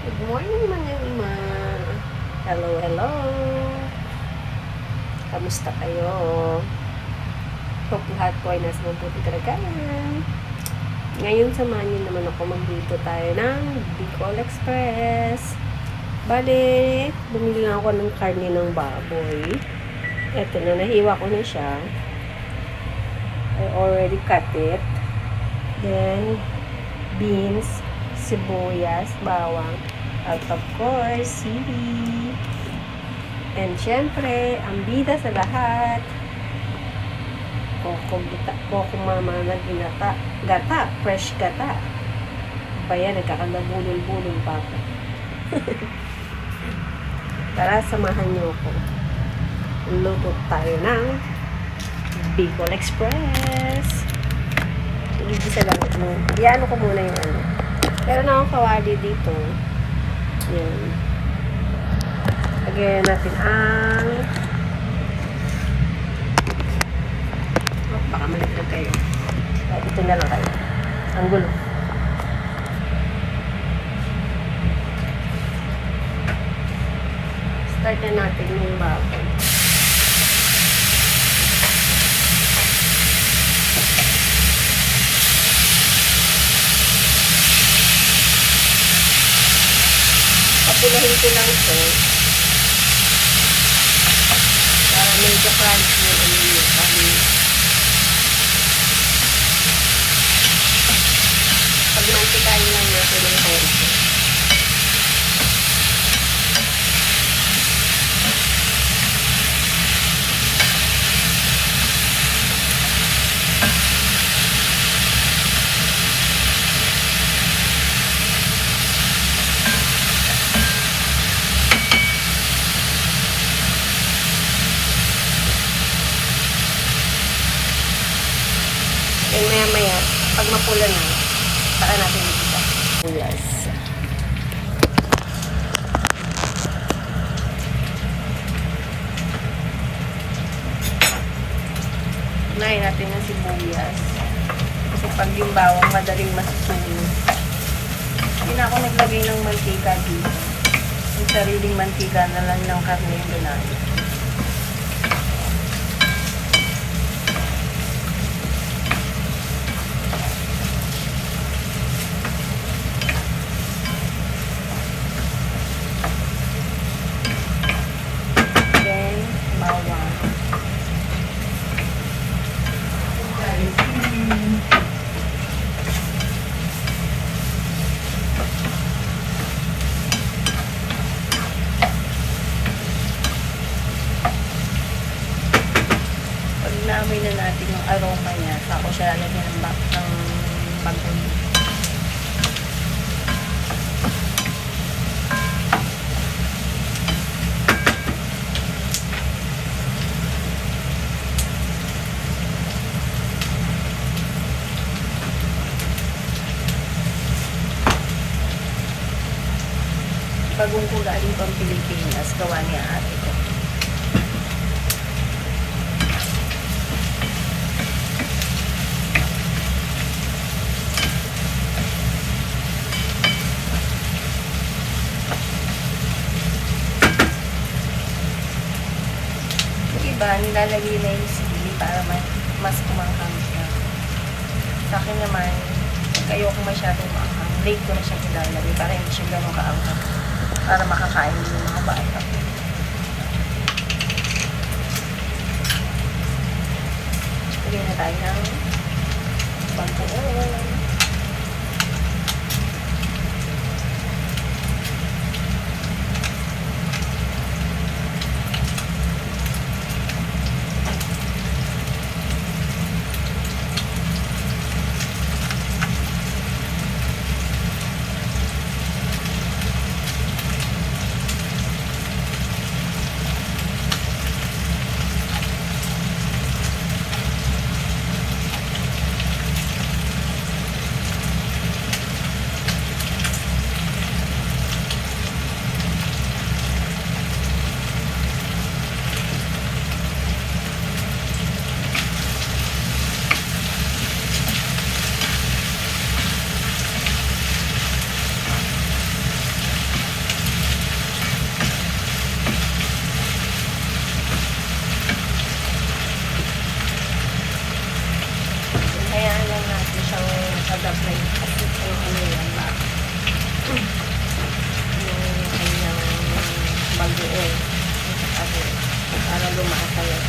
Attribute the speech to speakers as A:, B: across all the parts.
A: Good morning mga ima. Hello, hello. Kamusta kayo? Hope lahat po ay nasa mabuti kalagayan. Ngayon samahan niyo naman ako magluto tayo ng Bicol Express. Bale, bumili lang ako ng karne ng baboy. Eto na, nahiwa ko na siya. I already cut it. Then, beans, sibuyas, bawang, at of course, sili. And syempre, ang bida sa lahat, koko mama na ginata, gata, fresh gata. Bayan, nagkakagabulol-bulol pa ako. Tara, samahan niyo ako. Luto tayo ng Bicol Express. Igisa lang. Iano ko muna yung ano. Meron akong kawali dito. Yan. Lagyan natin ang baka maligtad kayo. Ito na lang kayo. Ang gulo. Start na natin yung baboy. Papulahin ko lang ito para medyo crunchy yung ano yung kami. Pagmantikain lang natin ng konti. And maya-maya, pag mapula na, saka natin ikita. Yes. Unahin natin ng sibuyas. Kasi pag yung bawang, madaling masusunog. Hindi na ako naglagay ng mantika dito. Yung sariling mantika na lang ng karne yung ginamit. Naamoy na natin yung aroma niya. Saka ko siya lalagyan ng bagong. Bagong ko galing pang Pilipinas. Gawa niya ate ko. Iba, nilalagay na yung sili para mas kumanghang siya. Sa akin naman, ayoko masyadong maanghang. Late ko na siya nilalagay para hindi siya ganun kaanghang. Para makakain din yung mga bata. Lagyan na tayo ng bagoong. Oo. Para lumakas agad.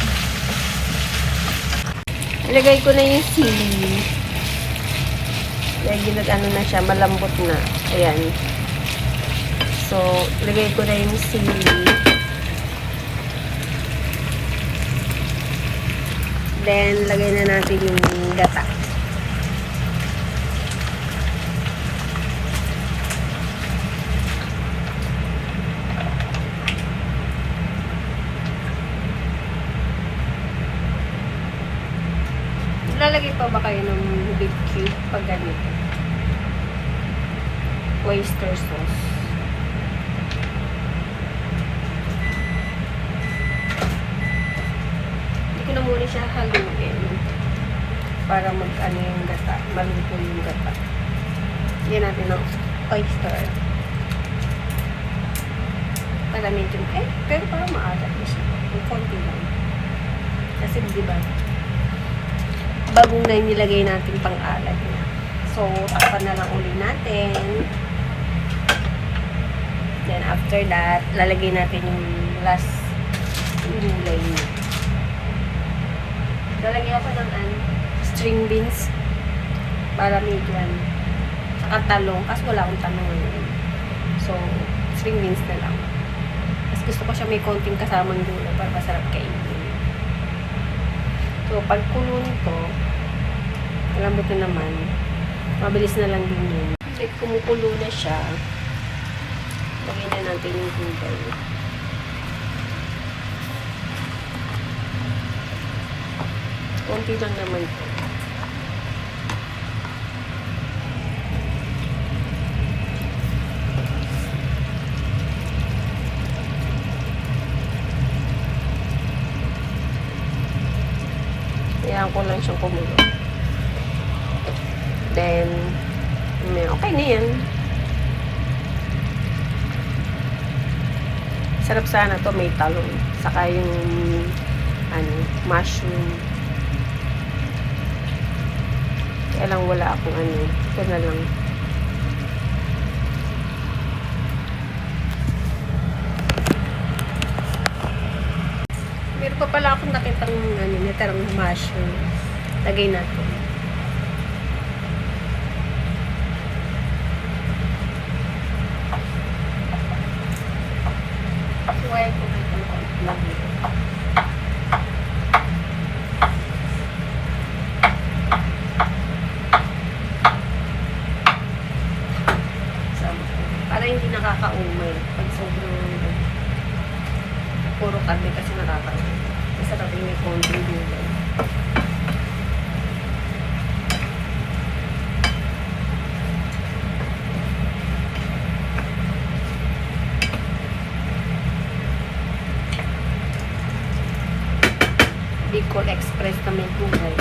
A: Ilagay ko na yung sili. Dahil nag-ano na siya, malambot na. Ayan. So, ilagay ko na yung sili. Then, lagay na natin yung gata. Lalagay pa ba kayo ng big cube pag ganito? Oyster sauce. Hindi ko na muna siya haluin para mag-ano yung gata. Maluto yung gata. Lagyan natin ng oyster. Para medyo, pero parang maalat na siya. Yung konti lang. Kasi diba, bagong na nilagay natin pang-alat niya. So, takpan na lang uli natin. Then, after that, lalagay natin yung last gulay niya. Lalagay ako ng string beans para medium. Saka talong, kasi wala akong talong ngayon. So, string beans na lang. Kasi gusto ko siya may konting kasamang gulay para masarap kainin. So, pag kulo nito, malambot na naman. Mabilis na lang din yun. Like, kumukulo na siya. Lagyan na natin yung gulay. Konti lang naman ito. Kaya ko lang siyang kumulo. Then, okay na yan. Sarap sana to, may talong. Saka yung, mushroom. Kaya lang wala akong ito na lang. Meron pa pala akong nakitang natarang mushroom. Lagay natin. Huwag ko na ito lagi. Para hindi nakakaumay pag sobrang puro karne kasi nakakaumay. Masarap yung may konting gulay. Bicol Express na may gulay.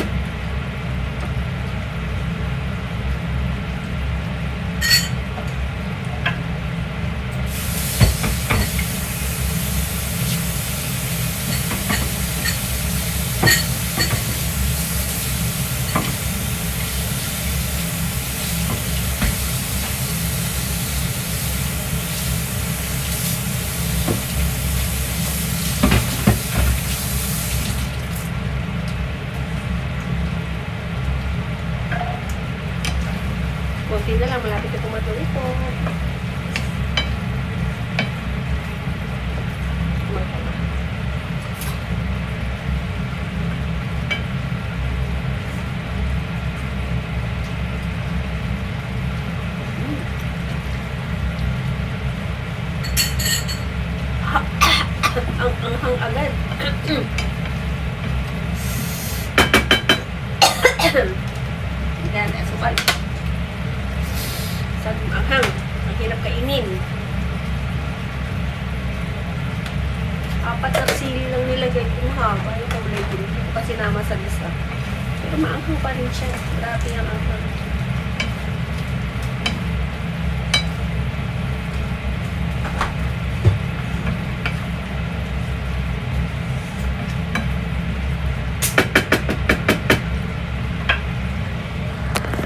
A: Konti na lang, malapit na pumato ito. Ang anghang agad. Yan, asukal. Saging anghang. Ang hirap kainin. 4 na sili lang nilagay ko haba. Yung kulay din. Hindi ko pa sinama sa lisa. Pero maanghang pa rin siya. Grabe ang anghang.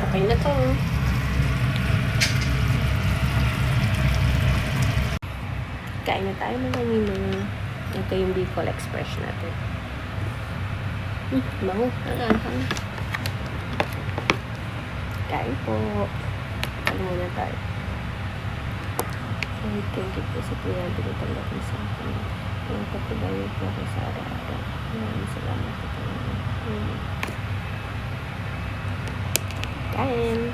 A: Okay na to. Kain na tayo mga nina. Ito yung Bicol Express natin. Bango. Hang. Kain po. Ano muna tayo. Ay, thank you po sa kuya. Binitanggap niyo sa akin. Ang pagkabayo po ako sa araw-araw. Maraming salamat po talaga. Kain.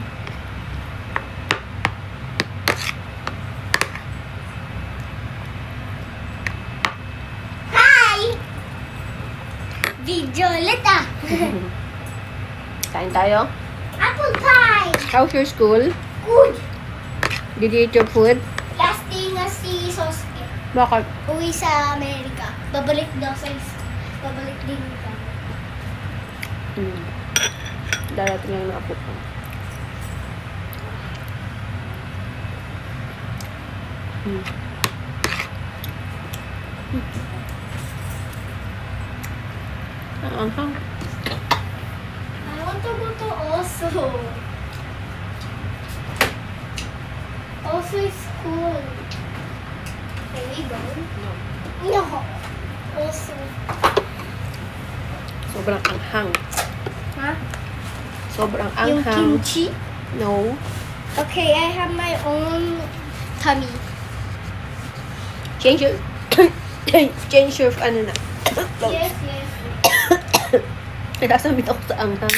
B: Video ulit ah.
A: Kain tayo.
B: Apple pie.
A: How's your school?
B: Good.
A: Did you eat your food?
B: Last day na si Sosuke.
A: Bakit?
B: Uwi sa Amerika. Babalik din ka.
A: Darating lang na apo ko. Hang.
B: I want to go to Oslo. Oslo is cool. Can we go? No. Oslo.
A: Sobrang anghang.
B: Huh?
A: Sobrang
B: Yung
A: anghang.
B: kimchi?
A: No.
B: Okay, I have my own tummy.
A: Change your ano na.
B: Yes.
A: Nasasabit ako sa anghang.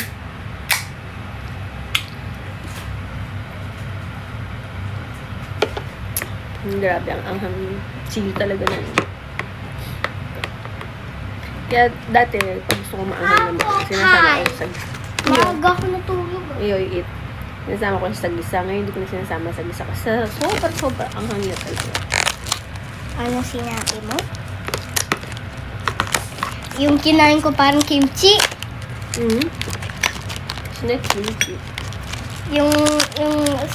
A: Grabe ang anghang. Chili talaga na. Kaya dati, pag gusto ko maanghang naman, sinasama ko sa
B: Maaga ako natulog.
A: eat. Sinasama ko sa gisa. Ngayon, hindi ko na sinasama sa gisa. Kasi sobrang anghang niya talaga.
B: Ano sinabi mo? Yung kinain ko parang kimchi.
A: Snack kimchi.
B: Yung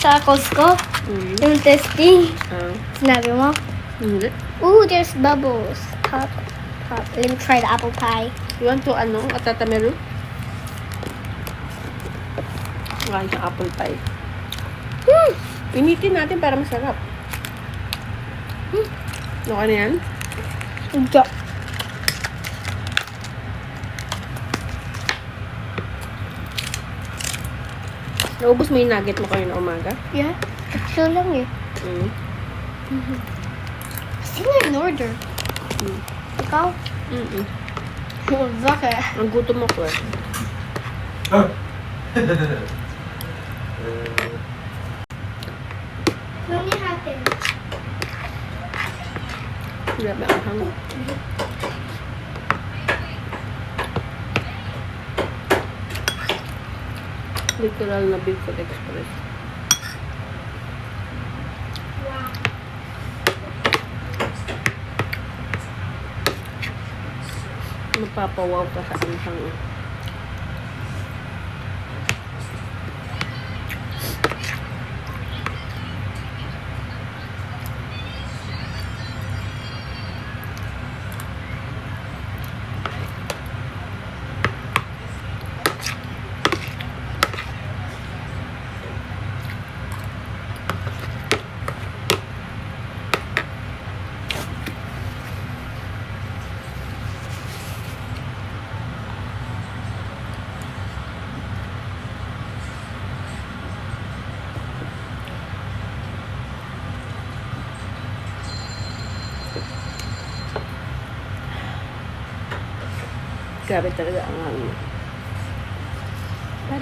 B: sa Costco. Yung testing. Sinabi mo?
A: Hindi.
B: Ooh, there's bubbles. Pop. Let me try the apple pie.
A: You want to atatameru? Kain sa apple pie. Initin natin para masarap. Okay na yan?
B: Enjoy.
A: Naubos mo yung nugget mo kayo na umaga?
B: Yeah. Ito lang eh. Sino in order? Ikaw? Bakit?
A: Ang gutom ako eh.
B: What happened?
A: Grabe ang hang. Literal na Bicol Express.
B: Wow.
A: Mapapawaw ka sa anghang. Grabe talaga ang hangin.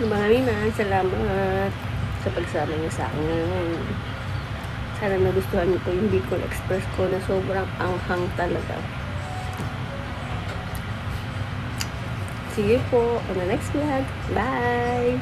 A: Maraming salamat sa pagsama niyo sa akin ngayon. Sana nagustuhan niyo po yung Bicol Express ko na sobrang anghang talaga. See you po on the next vlog. Bye!